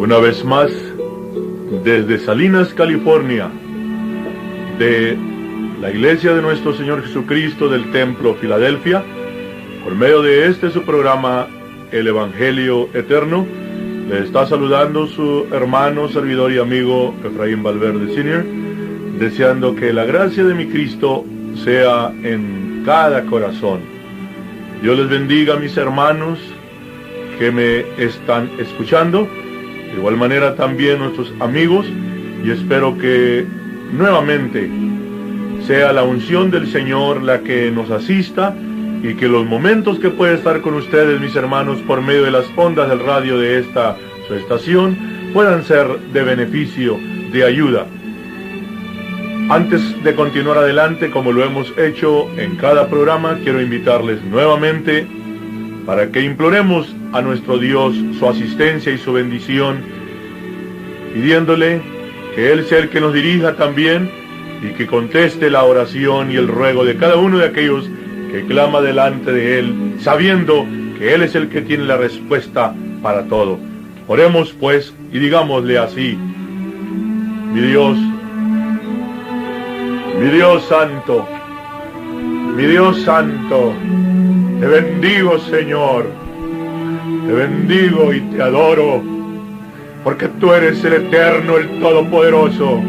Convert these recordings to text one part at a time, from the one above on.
Una vez más, desde Salinas, California, de la Iglesia de Nuestro Señor Jesucristo del Templo Filadelfia, por medio de este su programa, El Evangelio Eterno, le está saludando su hermano, servidor y amigo Efraín Valverde Sr., deseando que la gracia de mi Cristo sea en cada corazón. Dios les bendiga, mis hermanos que me están escuchando, de igual manera también nuestros amigos, y espero que nuevamente sea la unción del Señor la que nos asista, y que los momentos que pueda estar con ustedes, mis hermanos, por medio de las ondas del radio de esta su estación, puedan ser de beneficio, de ayuda. Antes de continuar adelante, como lo hemos hecho en cada programa, quiero invitarles nuevamente para que imploremos a nuestro Dios su asistencia y su bendición, pidiéndole que Él sea el que nos dirija también y que conteste la oración y el ruego de cada uno de aquellos que clama delante de Él, sabiendo que Él es el que tiene la respuesta para todo. Oremos pues y digámosle así: mi Dios santo, mi Dios santo, te bendigo, Señor, te bendigo y te adoro, porque tú eres el eterno, el todopoderoso.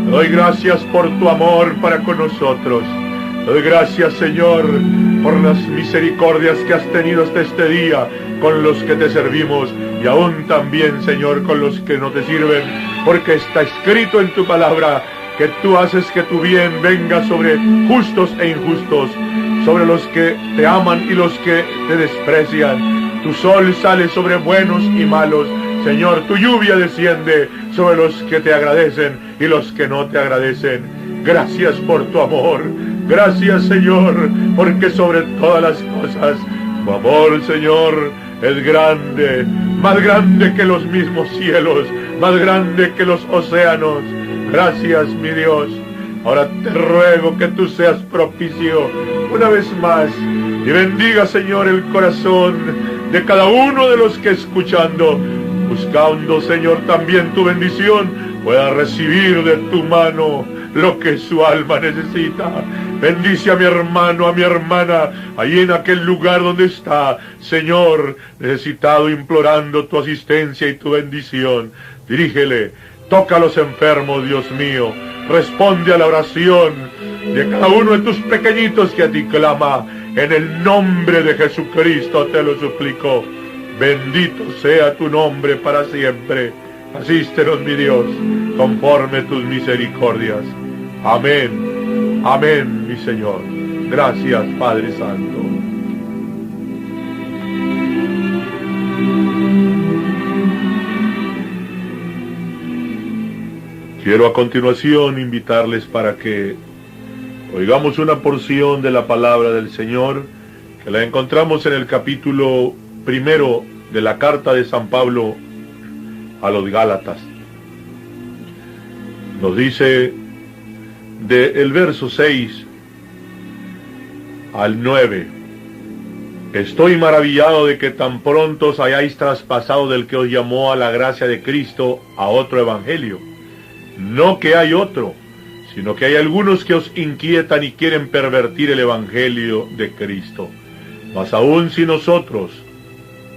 Te doy gracias por tu amor para con nosotros. Te doy gracias, Señor, por las misericordias que has tenido hasta este día con los que te servimos, y aún también, Señor, con los que no te sirven, porque está escrito en tu palabra que tú haces que tu bien venga sobre justos e injustos, sobre los que te aman y los que te desprecian. Tu sol sale sobre buenos y malos. Señor, tu lluvia desciende sobre los que te agradecen y los que no te agradecen. Gracias por tu amor. Gracias, Señor, porque sobre todas las cosas, tu amor, Señor, es grande, más grande que los mismos cielos, más grande que los océanos. Gracias, mi Dios. Ahora te ruego que tú seas propicio una vez más y bendiga, Señor, el corazón de cada uno de los que escuchando, buscando, Señor, también tu bendición, pueda recibir de tu mano lo que su alma necesita. Bendice a mi hermano, a mi hermana, allí en aquel lugar donde está, Señor, necesitado, implorando tu asistencia y tu bendición. Dirígele, toca a los enfermos, Dios mío, responde a la oración de cada uno de tus pequeñitos que a ti clama. En el nombre de Jesucristo te lo suplico. Bendito sea tu nombre para siempre. Asístenos, mi Dios, conforme tus misericordias. Amén, amén, mi Señor. Gracias, Padre Santo. Quiero a continuación invitarles para que oigamos una porción de la palabra del Señor, que la encontramos en el capítulo 1 de la carta de San Pablo a los Gálatas. Nos dice del verso 6 al 9: estoy maravillado de que tan pronto os hayáis traspasado del que os llamó a la gracia de Cristo a otro evangelio. No que hay otro, sino que hay algunos que os inquietan y quieren pervertir el evangelio de Cristo. Mas aún si nosotros,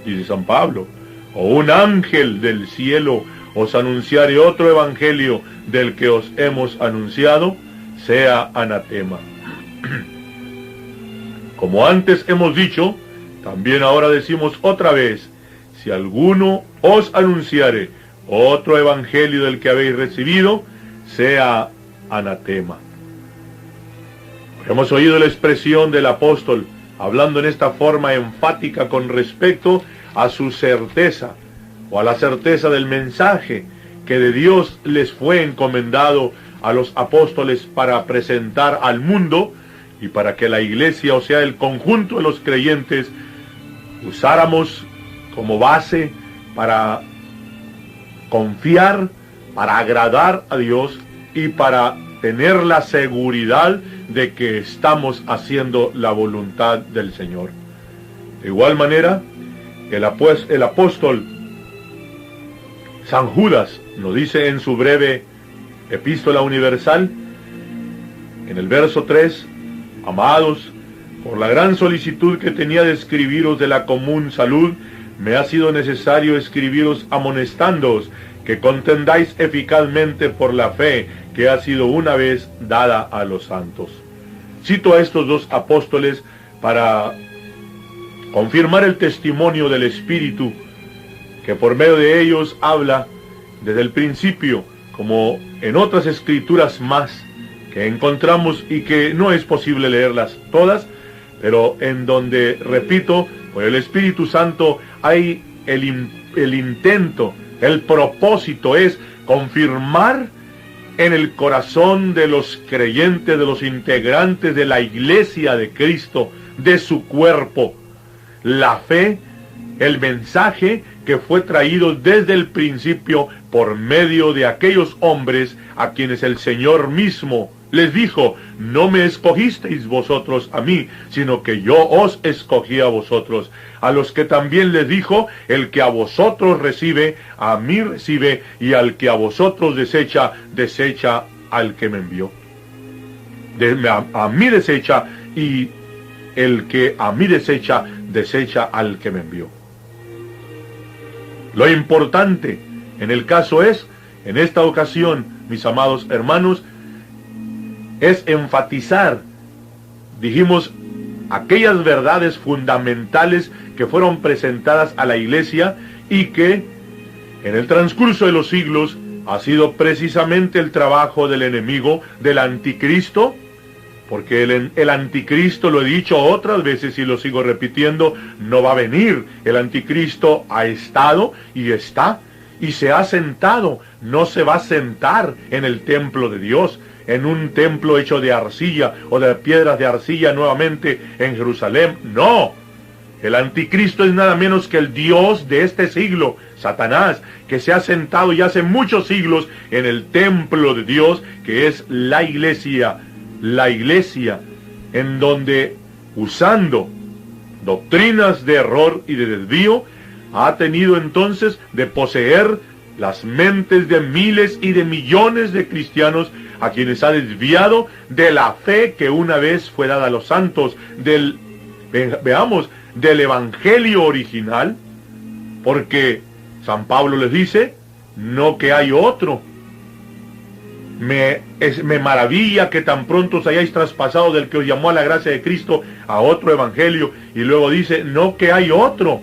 dice San Pablo, o un ángel del cielo os anunciare otro evangelio del que os hemos anunciado, sea anatema. Como antes hemos dicho, también ahora decimos otra vez: si alguno os anunciare otro evangelio del que habéis recibido, sea anatema. Hemos oído la expresión del apóstol hablando en esta forma enfática con respecto a su certeza, o a la certeza del mensaje que de Dios les fue encomendado a los apóstoles para presentar al mundo, y para que la iglesia, o sea, el conjunto de los creyentes, usáramos como base para confiar, para agradar a Dios y para tener la seguridad de que estamos haciendo la voluntad del Señor. De igual manera, el apóstol San Judas nos dice en su breve epístola universal, en el verso 3, amados, por la gran solicitud que tenía de escribiros de la común salud, me ha sido necesario escribiros amonestándoos que contendáis eficazmente por la fe que ha sido una vez dada a los santos. Cito a estos dos apóstoles para confirmar el testimonio del Espíritu, que por medio de ellos habla desde el principio, como en otras escrituras más que encontramos y que no es posible leerlas todas, pero en donde, repito, por el Espíritu Santo hay el intento, el propósito es confirmar en el corazón de los creyentes, de los integrantes de la iglesia de Cristo, de su cuerpo, la fe, el mensaje que fue traído desde el principio por medio de aquellos hombres a quienes el Señor mismo les dijo: no me escogisteis vosotros a mí, sino que yo os escogí a vosotros. A los que también les dijo: el que a vosotros recibe, a mí recibe, y al que a vosotros desecha, desecha al que me envió. A mí desecha, y el que a mí desecha, desecha al que me envió. Lo importante en el caso es, en esta ocasión, mis amados hermanos, es enfatizar, dijimos, aquellas verdades fundamentales que fueron presentadas a la iglesia y que en el transcurso de los siglos ha sido precisamente el trabajo del enemigo, del anticristo, porque el anticristo, lo he dicho otras veces y lo sigo repitiendo, no va a venir. El anticristo ha estado y está y se ha sentado, no se va a sentar en el templo de Dios, en un templo hecho de arcilla o de piedras de arcilla nuevamente en Jerusalén. No, el anticristo es nada menos que el Dios de este siglo, Satanás, que se ha sentado ya hace muchos siglos en el templo de Dios, que es la iglesia, en donde, usando doctrinas de error y de desvío, ha tenido entonces de poseer las mentes de miles y de millones de cristianos, a quienes ha desviado de la fe que una vez fue dada a los santos, del evangelio original, porque San Pablo les dice: no que hay otro. Me maravilla que tan pronto os hayáis traspasado del que os llamó a la gracia de Cristo a otro evangelio, y luego dice: no que hay otro.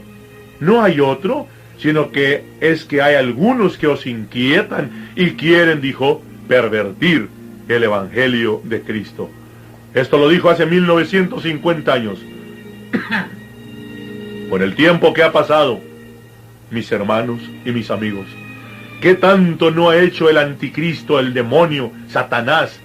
No hay otro, sino que es que hay algunos que os inquietan y quieren, dijo, pervertir el evangelio de Cristo. Esto lo dijo hace 1950 años. Con el tiempo que ha pasado, mis hermanos y mis amigos, ¿qué tanto no ha hecho el anticristo, el demonio, Satanás,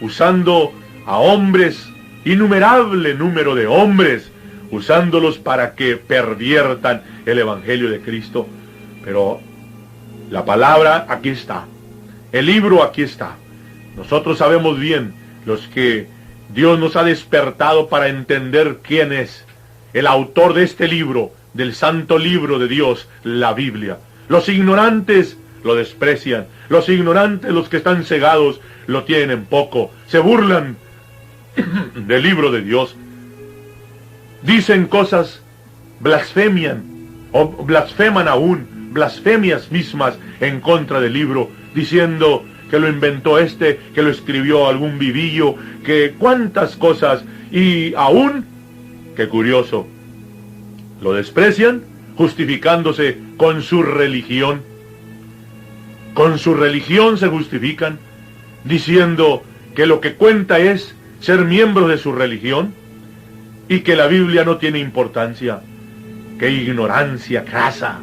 usando a hombres, innumerable número de hombres, usándolos para que perviertan el evangelio de Cristo? Pero la palabra aquí está, el libro aquí está. Nosotros sabemos bien, los que Dios nos ha despertado para entender quién es el autor de este libro, del santo libro de Dios, la Biblia. Los ignorantes lo desprecian, los ignorantes, los que están cegados, lo tienen poco, se burlan del libro de Dios, dicen cosas, blasfemian, o blasfeman aún, blasfemias mismas en contra del libro, diciendo que lo inventó que lo escribió algún vivillo, que cuántas cosas, y aún, qué curioso, lo desprecian justificándose con su religión. Con su religión se justifican, diciendo que lo que cuenta es ser miembros de su religión y que la Biblia no tiene importancia. ¡Qué ignorancia crasa!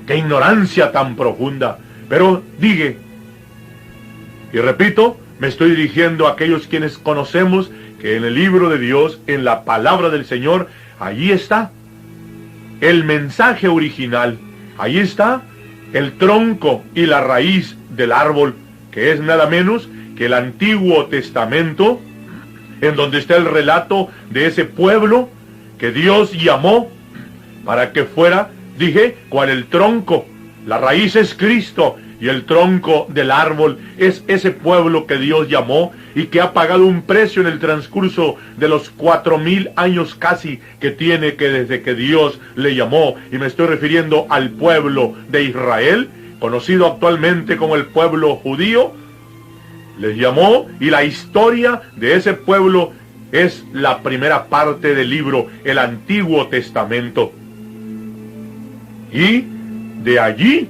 ¡Qué ignorancia tan profunda! Pero digue, y repito, me estoy dirigiendo a aquellos quienes conocemos que en el libro de Dios, en la palabra del Señor, allí está el mensaje original, allí está el tronco y la raíz del árbol, que es nada menos que el Antiguo Testamento, en donde está el relato de ese pueblo que Dios llamó para que fuera, dije, cual el tronco, La raíz es Cristo y el tronco del árbol es ese pueblo que Dios llamó y que ha pagado un precio en el transcurso de los 4000 años casi que tiene que desde que Dios le llamó. Y me estoy refiriendo al pueblo de Israel, conocido actualmente como el pueblo judío. Les llamó, y la historia de ese pueblo es la primera parte del libro, el Antiguo Testamento. Y de allí,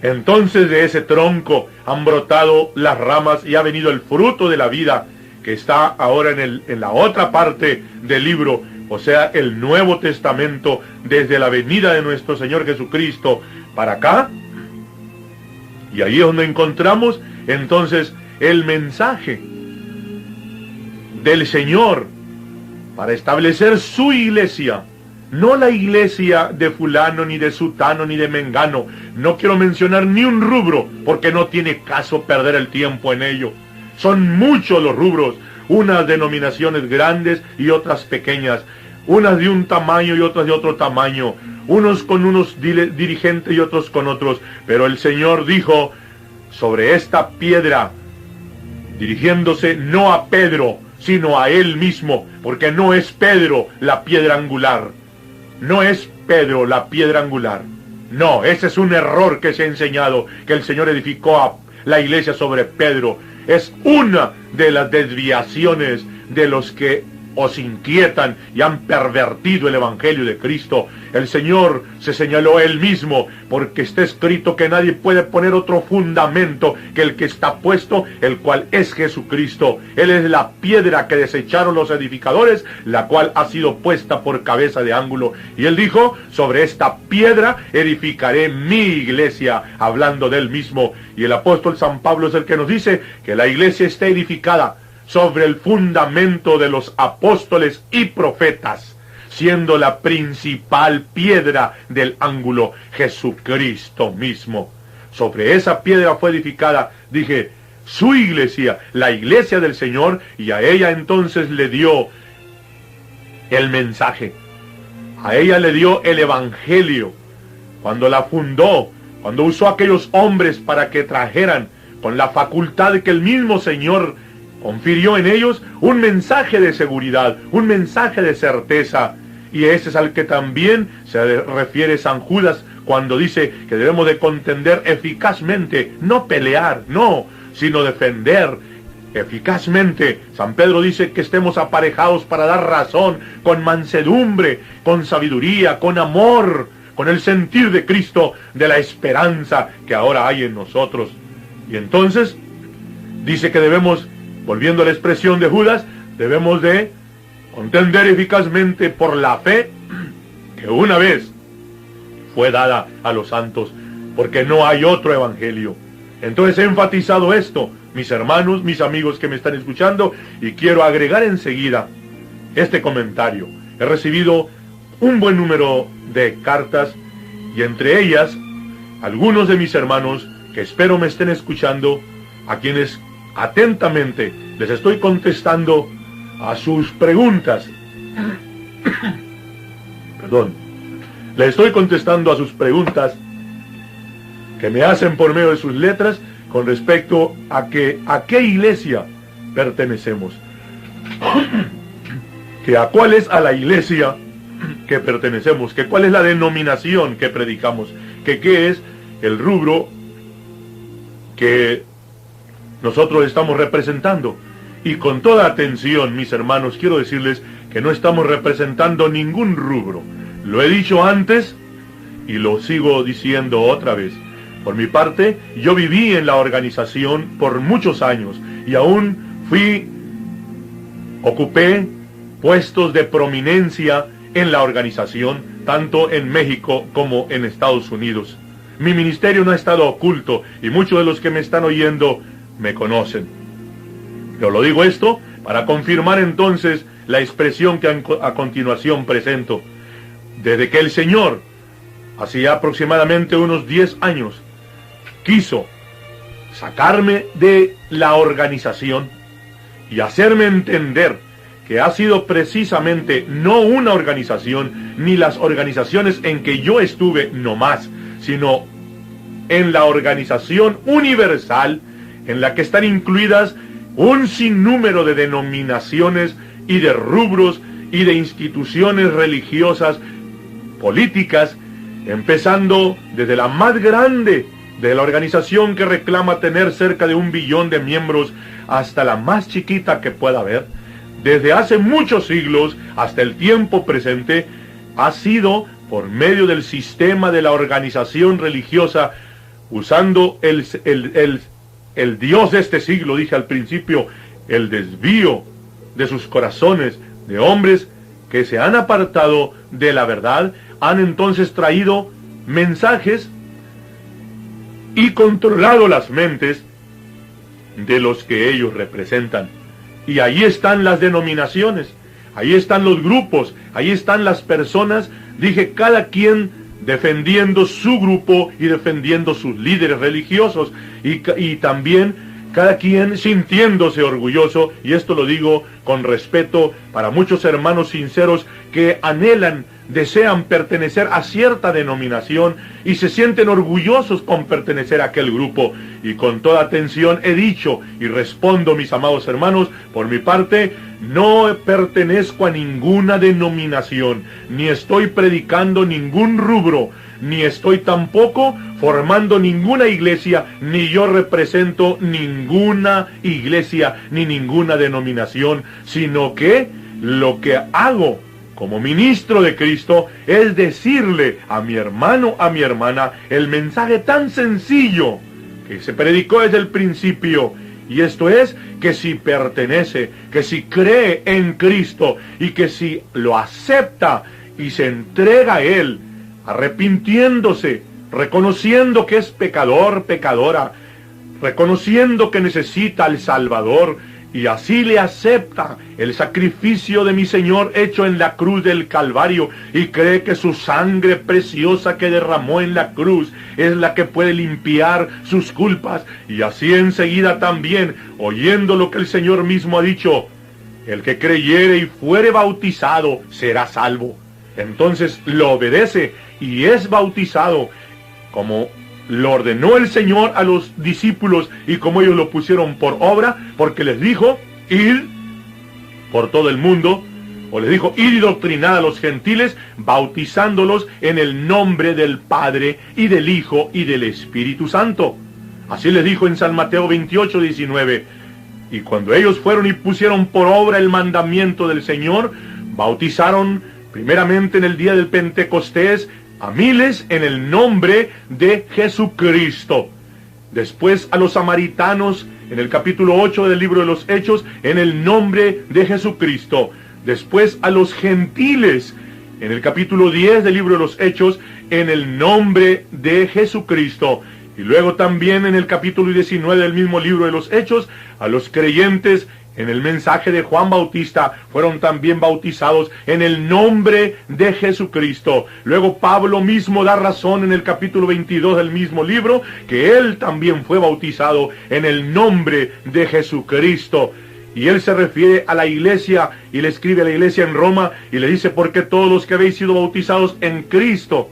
entonces, de ese tronco han brotado las ramas y ha venido el fruto de la vida, que está ahora en la otra parte del libro, o sea, el Nuevo Testamento, desde la venida de nuestro Señor Jesucristo para acá. Y ahí es donde encontramos entonces el mensaje del Señor para establecer su iglesia. No la iglesia de fulano, ni de sutano, ni de mengano. No quiero mencionar ni un rubro, porque no tiene caso perder el tiempo en ello. Son muchos los rubros, unas denominaciones grandes y otras pequeñas, unas de un tamaño y otras de otro tamaño, unos con unos dirigentes y otros con otros. Pero el Señor dijo, sobre esta piedra, dirigiéndose no a Pedro, sino a Él mismo, porque no es Pedro la piedra angular. No es Pedro la piedra angular. No, ese es un error que se ha enseñado, que el Señor edificó a la iglesia sobre Pedro. Es una de las desviaciones de los que os inquietan y han pervertido el Evangelio de Cristo. El Señor se señaló a Él mismo, porque está escrito que nadie puede poner otro fundamento que el que está puesto, el cual es Jesucristo. Él es la piedra que desecharon los edificadores, la cual ha sido puesta por cabeza de ángulo. Y Él dijo, sobre esta piedra edificaré mi iglesia, hablando de Él mismo. Y el apóstol San Pablo es el que nos dice que la iglesia está edificada sobre el fundamento de los apóstoles y profetas, siendo la principal piedra del ángulo Jesucristo mismo. Sobre esa piedra fue edificada, dije, su iglesia, la iglesia del Señor, y a ella entonces le dio el mensaje. A ella le dio el evangelio. Cuando la fundó, cuando usó a aquellos hombres para que trajeran, con la facultad que el mismo Señor confirió en ellos, un mensaje de seguridad, un mensaje de certeza. Y ese es al que también se refiere San Judas cuando dice que debemos de contender eficazmente, no pelear, no, sino defender eficazmente. San Pedro dice que estemos aparejados para dar razón, con mansedumbre, con sabiduría, con amor, con el sentir de Cristo, de la esperanza que ahora hay en nosotros. Y entonces dice que debemos, volviendo a la expresión de Judas, debemos de contender eficazmente por la fe que una vez fue dada a los santos, porque no hay otro evangelio. Entonces he enfatizado esto, mis hermanos, mis amigos que me están escuchando, y quiero agregar enseguida este comentario. He recibido un buen número de cartas, y entre ellas algunos de mis hermanos que espero me estén escuchando, a quienes atentamente les estoy contestando a sus preguntas. Perdón. Les estoy contestando a sus preguntas que me hacen por medio de sus letras con respecto a qué iglesia pertenecemos. Que a cuál es a la iglesia que pertenecemos, que cuál es la denominación que predicamos, que qué es el rubro que nosotros estamos representando. Y con toda atención, mis hermanos, quiero decirles que no estamos representando ningún rubro. Lo he dicho antes y lo sigo diciendo otra vez. Por mi parte, yo viví en la organización por muchos años y aún ocupé puestos de prominencia en la organización, tanto en México como en Estados Unidos. Mi ministerio no ha estado oculto y muchos de los que me están oyendo me conocen. Yo lo digo esto para confirmar entonces la expresión que a continuación presento. Desde que el Señor, hacía aproximadamente unos 10 años, quiso sacarme de la organización y hacerme entender que ha sido precisamente no una organización, ni las organizaciones en que yo estuve no más, sino en la organización universal en la que están incluidas un sinnúmero de denominaciones y de rubros y de instituciones religiosas, políticas, empezando desde la más grande de la organización que reclama tener cerca de 1 billón de miembros hasta la más chiquita que pueda haber. Desde hace muchos siglos hasta el tiempo presente ha sido por medio del sistema de la organización religiosa, usando el Dios de este siglo, dije al principio, el desvío de sus corazones de hombres que se han apartado de la verdad, han entonces traído mensajes y controlado las mentes de los que ellos representan. Y ahí están las denominaciones, ahí están los grupos, ahí están las personas, dije, cada quien defendiendo su grupo y defendiendo sus líderes religiosos, y también cada quien sintiéndose orgulloso, y esto lo digo con respeto para muchos hermanos sinceros que anhelan, desean pertenecer a cierta denominación y se sienten orgullosos con pertenecer a aquel grupo. Y con toda atención he dicho y respondo, mis amados hermanos, por mi parte, no pertenezco a ninguna denominación, ni estoy predicando ningún rubro, ni estoy tampoco formando ninguna iglesia, ni yo represento ninguna iglesia, ni ninguna denominación, sino que lo que hago como ministro de Cristo es decirle a mi hermano, a mi hermana, el mensaje tan sencillo que se predicó desde el principio, y esto es que si pertenece, que si cree en Cristo y que si lo acepta y se entrega a Él, arrepintiéndose, reconociendo que es pecador, pecadora, reconociendo que necesita al Salvador, y así le acepta el sacrificio de mi Señor hecho en la cruz del Calvario, y cree que su sangre preciosa que derramó en la cruz es la que puede limpiar sus culpas, y así enseguida también, oyendo lo que el Señor mismo ha dicho, el que creyere y fuere bautizado será salvo. Entonces lo obedece y es bautizado, como lo ordenó el Señor a los discípulos y como ellos lo pusieron por obra, porque les dijo, id por todo el mundo, o les dijo, id y doctrinad a los gentiles, bautizándolos en el nombre del Padre y del Hijo y del Espíritu Santo. Así les dijo en San Mateo 28:19. Y cuando ellos fueron y pusieron por obra el mandamiento del Señor, bautizaron primeramente en el día del Pentecostés a miles en el nombre de Jesucristo. Después a los samaritanos en el capítulo 8 del libro de los Hechos en el nombre de Jesucristo. Después a los gentiles en el capítulo 10 del libro de los Hechos en el nombre de Jesucristo. Y luego también en el capítulo 19 del mismo libro de los Hechos a los creyentes en el mensaje de Juan Bautista fueron también bautizados en el nombre de Jesucristo. Luego Pablo mismo da razón en el capítulo 22 del mismo libro que él también fue bautizado en el nombre de Jesucristo. Y él se refiere a la iglesia y le escribe a la iglesia en Roma y le dice, porque todos los que habéis sido bautizados en Cristo,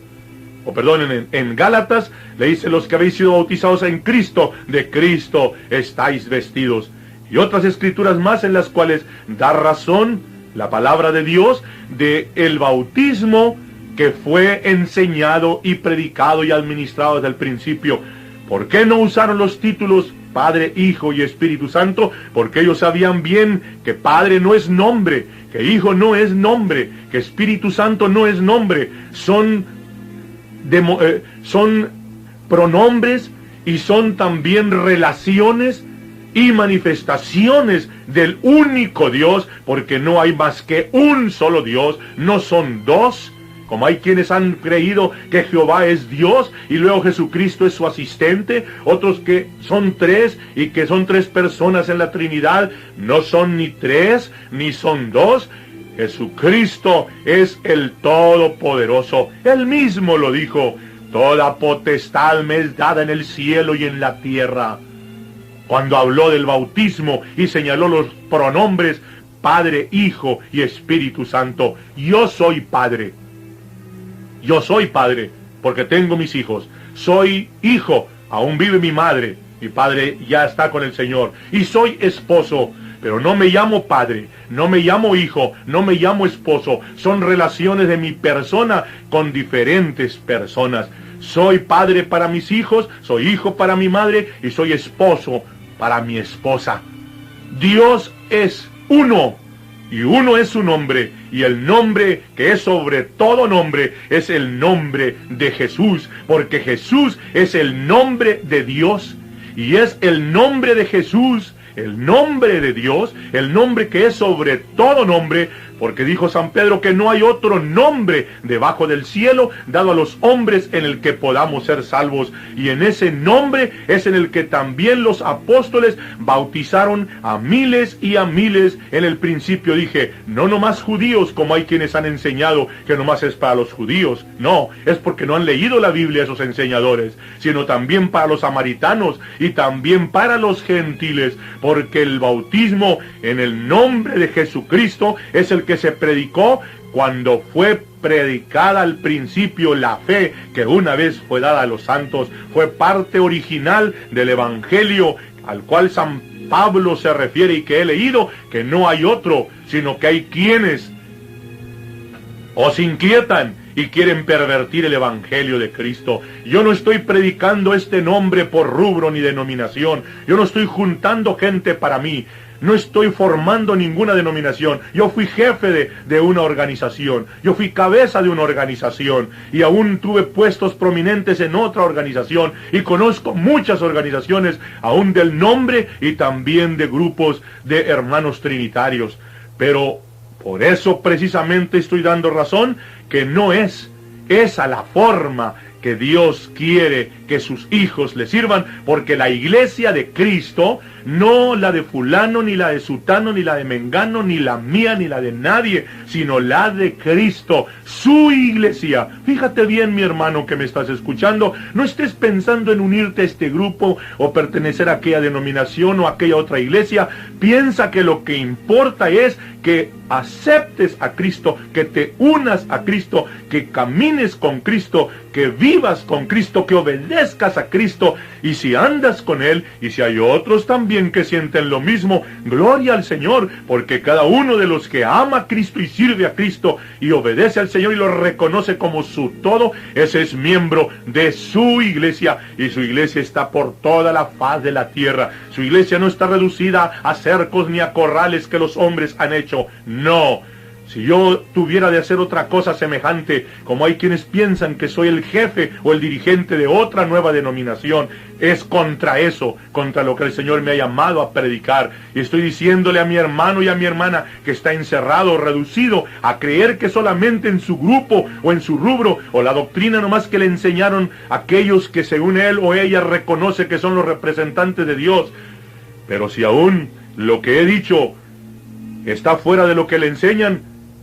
en Gálatas le dice, los que habéis sido bautizados en Cristo, de Cristo estáis vestidos. Y otras escrituras más en las cuales da razón la palabra de Dios de el bautismo que fue enseñado y predicado y administrado desde el principio. ¿Por qué no usaron los títulos Padre, Hijo y Espíritu Santo? Porque ellos sabían bien que Padre no es nombre, que Hijo no es nombre, que Espíritu Santo no es nombre. Son pronombres y son también relaciones y manifestaciones del único Dios, porque no hay más que un solo Dios, no son dos, como hay quienes han creído que Jehová es Dios y luego Jesucristo es su asistente, otros que son tres y que son tres personas en la Trinidad. No son ni tres ni son dos. Jesucristo es el Todopoderoso. Él mismo lo dijo, toda potestad me es dada en el cielo y en la tierra. Cuando habló del bautismo y señaló los pronombres Padre, Hijo y Espíritu Santo. Yo soy Padre, porque tengo mis hijos. soy hijo, aún vive mi madre, mi padre ya está con el Señor, y soy esposo, pero no me llamo padre, no me llamo hijo, no me llamo esposo. Son relaciones de mi persona con diferentes personas. Soy padre para mis hijos, soy hijo para mi madre y soy esposo para mi esposa. Dios es uno y uno es su nombre, y el nombre que es sobre todo nombre es el nombre de Jesús, porque Jesús es el nombre de Dios y es el nombre de Jesús, el nombre de Dios, el nombre que es sobre todo nombre, porque dijo San Pedro que no hay otro nombre debajo del cielo dado a los hombres en el que podamos ser salvos. Y en ese nombre es en el que también los apóstoles bautizaron a miles y a miles. En el principio dije, no nomás judíos, como hay quienes han enseñado que nomás es para los judíos. No, es porque no han leído la Biblia esos enseñadores, sino también para los samaritanos y también para los gentiles, porque el bautismo en el nombre de Jesucristo es el que se predicó cuando fue predicada al principio la fe que una vez fue dada a los santos. Fue parte original del evangelio al cual San Pablo se refiere y que he leído, que no hay otro, sino que hay quienes os inquietan y quieren pervertir el evangelio de Cristo. Yo no estoy predicando este nombre por rubro ni denominación. Yo no estoy juntando gente para mí. No estoy formando ninguna denominación. Yo fui jefe de una organización. Yo fui cabeza de una organización. Y aún tuve puestos prominentes en otra organización. Y conozco muchas organizaciones, aún del nombre y también de grupos de hermanos trinitarios. Pero por eso precisamente estoy dando razón que no es esa la forma que Dios quiere que sus hijos le sirvan, porque la iglesia de Cristo, no la de fulano, ni la de sutano, ni la de mengano, ni la mía, ni la de nadie, sino la de Cristo, su iglesia. Fíjate bien, mi hermano que me estás escuchando, no estés pensando en unirte a este grupo o pertenecer a aquella denominación o a aquella otra iglesia. Piensa que lo que importa es que aceptes a Cristo, que te unas a Cristo, que camines con Cristo, que vivas con Cristo, que obedezcas a Cristo. Y si andas con Él, y si hay otros también que sienten lo mismo, gloria al Señor, porque cada uno de los que ama a Cristo y sirve a Cristo y obedece al Señor y lo reconoce como su todo, ese es miembro de su iglesia, y su iglesia está por toda la faz de la tierra. Su iglesia no está reducida a cercos ni a corrales que los hombres han hecho. No. Si yo tuviera de hacer otra cosa semejante, como hay quienes piensan que soy el jefe o el dirigente de otra nueva denominación, es contra eso, contra lo que el Señor me ha llamado a predicar. Y estoy diciéndole a mi hermano y a mi hermana que está encerrado o reducido a creer que solamente en su grupo o en su rubro o la doctrina nomás que le enseñaron aquellos que según él o ella reconoce que son los representantes de Dios. Pero si aún lo que he dicho está fuera de lo que le enseñan,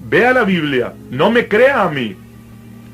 vea la Biblia, no me crea a mí,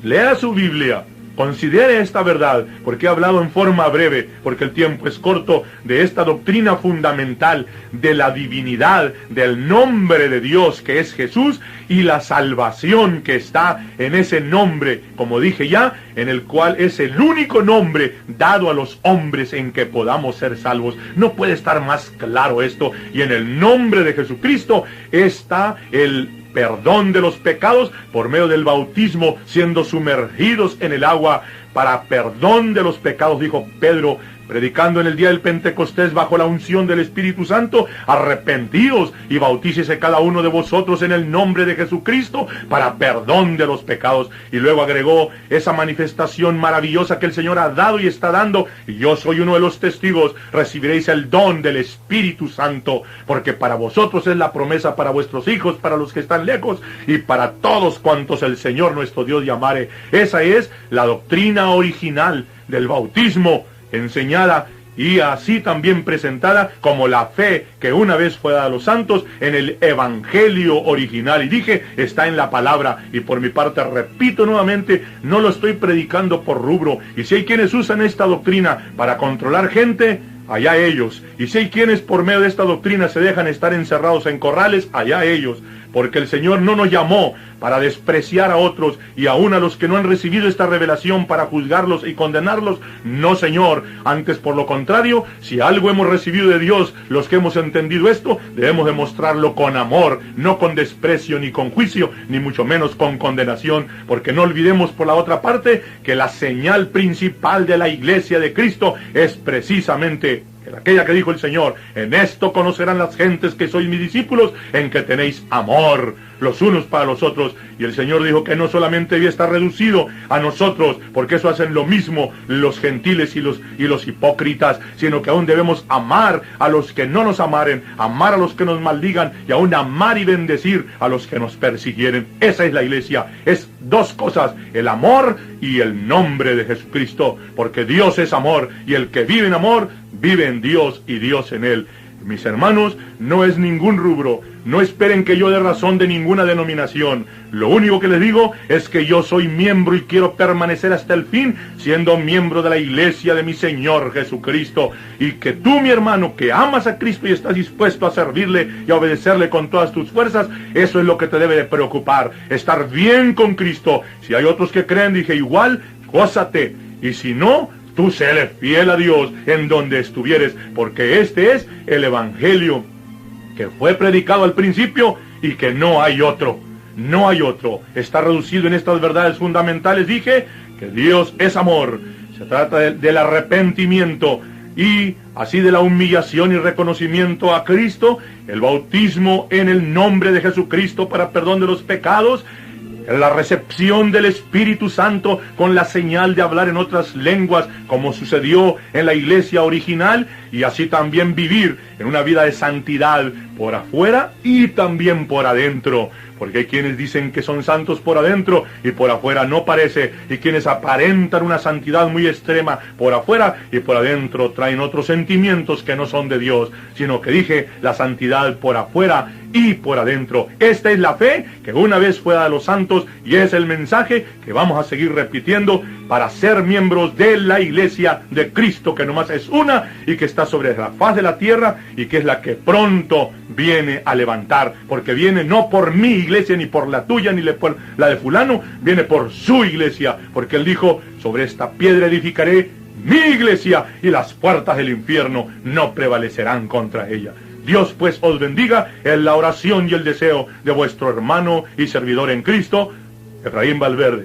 lea su Biblia, considere esta verdad, porque he hablado en forma breve, porque el tiempo es corto, de esta doctrina fundamental de la divinidad, del nombre de Dios que es Jesús, y la salvación que está en ese nombre, como dije ya, en el cual es el único nombre dado a los hombres en que podamos ser salvos. No puede estar más claro esto, y en el nombre de Jesucristo está el perdón de los pecados por medio del bautismo, siendo sumergidos en el agua para perdón de los pecados, dijo Pedro, predicando en el día del Pentecostés bajo la unción del Espíritu Santo: arrepentíos y bautícese cada uno de vosotros en el nombre de Jesucristo para perdón de los pecados. Y luego agregó esa manifestación maravillosa que el Señor ha dado y está dando, y yo soy uno de los testigos: recibiréis el don del Espíritu Santo, porque para vosotros es la promesa, para vuestros hijos, para los que están lejos y para todos cuantos el Señor nuestro Dios llamare. Esa es la doctrina original del bautismo, enseñada y así también presentada como la fe que una vez fue dada a los santos en el evangelio original. Y dije, está en la palabra, y por mi parte repito nuevamente, no lo estoy predicando por rubro. Y si hay quienes usan esta doctrina para controlar gente, allá ellos. Y si hay quienes por medio de esta doctrina se dejan estar encerrados en corrales, allá ellos. porque el Señor no nos llamó para despreciar a otros y aún a los que no han recibido esta revelación para juzgarlos y condenarlos. No, Señor, antes por lo contrario, si algo hemos recibido de Dios, los que hemos entendido esto, debemos demostrarlo con amor, no con desprecio ni con juicio, ni mucho menos con condenación, porque no olvidemos por la otra parte que la señal principal de la iglesia de Cristo es precisamente aquella que dijo el Señor: en esto conocerán las gentes que sois mis discípulos, en que tenéis amor los unos para los otros. Y el Señor dijo que no solamente debía estar reducido a nosotros, porque eso hacen lo mismo los gentiles y los hipócritas, sino que aún debemos amar a los que no nos amaren, amar a los que nos maldigan, y aún amar y bendecir a los que nos persiguieren. Esa es la iglesia, es dos cosas: el amor y el nombre de Jesucristo, porque Dios es amor, y el que vive en amor vive en Dios y Dios en él. Mis hermanos, no es ningún rubro, no esperen que yo dé razón de ninguna denominación. Lo único que les digo es que yo soy miembro y quiero permanecer hasta el fin siendo miembro de la iglesia de mi Señor Jesucristo. Y que tú, mi hermano, que amas a Cristo y estás dispuesto a servirle y a obedecerle con todas tus fuerzas, eso es lo que te debe de preocupar, estar bien con Cristo. Si hay otros que creen, dije, igual, gózate, y si no, tú séle fiel a Dios en donde estuvieres, porque este es el evangelio que fue predicado al principio y que no hay otro. No hay otro. Está reducido en estas verdades fundamentales. Dije que Dios es amor. Se trata del arrepentimiento y así de la humillación y reconocimiento a Cristo, el bautismo en el nombre de Jesucristo para perdón de los pecados, la recepción del Espíritu Santo con la señal de hablar en otras lenguas, como sucedió en la iglesia original, y así también vivir en una vida de santidad por afuera y también por adentro. Porque hay quienes dicen que son santos por adentro y por afuera no parece, y quienes aparentan una santidad muy extrema por afuera y por adentro traen otros sentimientos que no son de Dios, sino que dije la santidad por afuera y por adentro. Esta es la fe que una vez fue a los santos, y es el mensaje que vamos a seguir repitiendo para ser miembros de la iglesia de Cristo, que nomás es una y que está sobre la faz de la tierra, y que es la que pronto viene a levantar, porque viene no por mi iglesia, ni por la tuya, ni por la de fulano, viene por su iglesia, porque él dijo: sobre esta piedra edificaré mi iglesia, y las puertas del infierno no prevalecerán contra ella. Dios pues os bendiga, en la oración y el deseo de vuestro hermano y servidor en Cristo, Efraín Valverde.